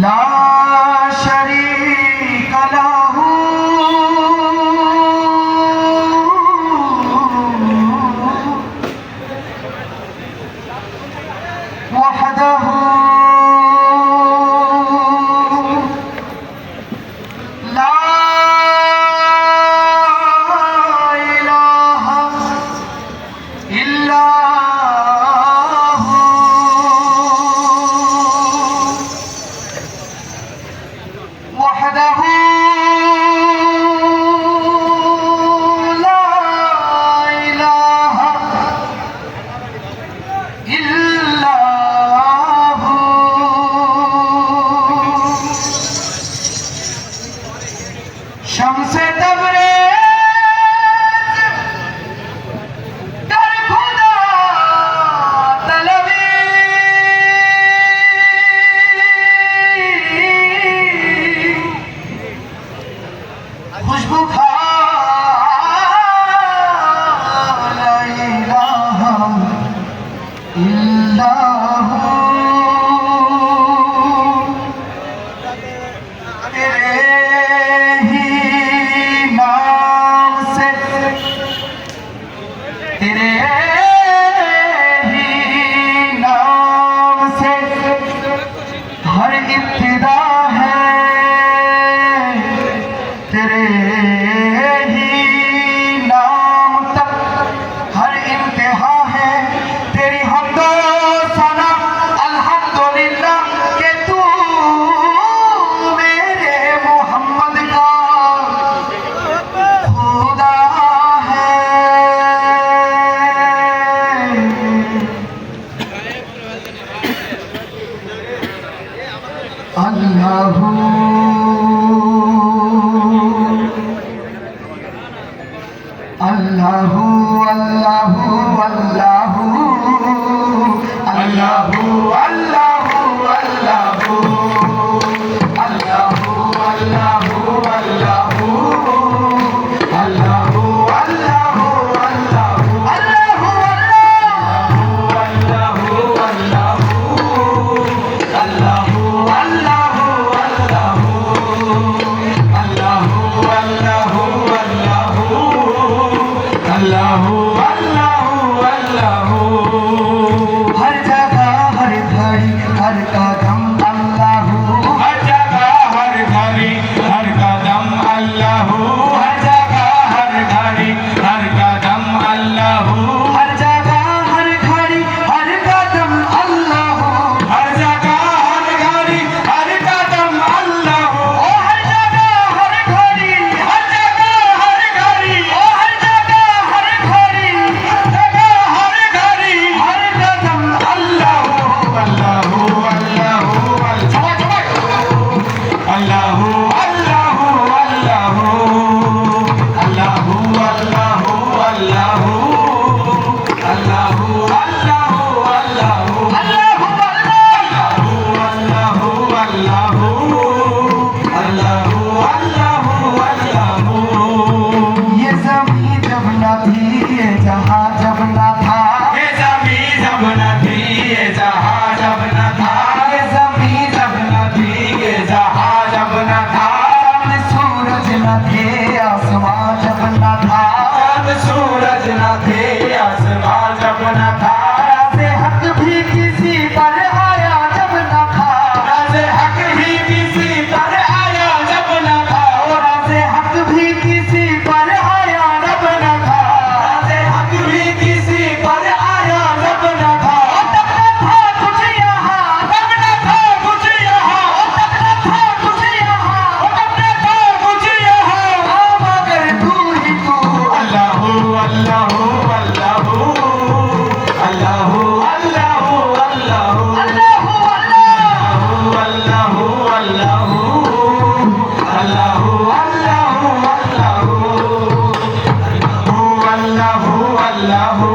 ला शरीक लहू वहदहू ला इलाहा इल्ला وحده لا إله إلا هو شمس تبریز در خدا طلبی खुशबू खा ला इलाहा इल्ला हू तेरे ही नाम से तेरे ही नाम से हर इब्तिदा है तेरे ही नाम तक हर इंतहा है तेरी हम्दो सना अल्हम्दुलिल्लाह के तू मेरे मोहम्मद का खुदा है। अल्लाहू अल्लाहू अल्लाहू अल्लाहू अल्लाहू अल्लाहू अल्लाहू अल्लाहू अल्लाहू अल्लाहू अल्लाहू अल्लाहू अल्लाहू अल्लाहू अल्लाहू अल्लाहू अल्लाहू अल्लाहू हर जगह हर घड़ी हर कदम अल्लाहू हर जगह हर घड़ी हर कदम अल्लाहू हर जगह हर घड़ी हर कदम अल्लाहू हर जगह हर घड़ी हर कदम अल्लाहू हर जगह हर घड़ी हर कदम अल्लाहू ओ हर जगह हर घड़ी हर जगह हर घड़ी ओ हर जगह हर घड़ी जगह हर घड़ी हर कदम अल्लाहू अल्लाहू अल्लाहू अल्लाहू अल्लाहू अल्लाहू अल्लाहू अल्लाहू अल्लाहू अल्लाहू अल्लाहू अल्लाहू अल्लाहू अल्लाहू अल्लाहू अल्लाहू अल्लाहू ये ज़मीं जब न थी ये जहां जब न था ये ज़मीं जब न थी ये जहां जब न था ये ज़मीं जब न थी ये जहां जब न था चांद सूरज न थे आसमां जब न था चांद सूरज न थे आसमां जब न था राज़े हक भी किसी पर आया जब न था राज़े हक भी किसी पर आया जब न था राज़े हक भी किसी पर आया जब न था राज़े हक भी किसी पर आया जब न था तब न था कुछ यहाँ तब न था कुछ यहाँ तब न था कुछ यहाँ तब न था कुछ यहाँ मगर तू ही तू अल्लाहू अल्लाहू अल्लाहू अल्लाहू अल्लाहू अल्लाहू अल्लाहू अल्लाहू अल्लाहू अल्लाहू अल्लाहू अल्लाहू अल्लाहू अल्लाहू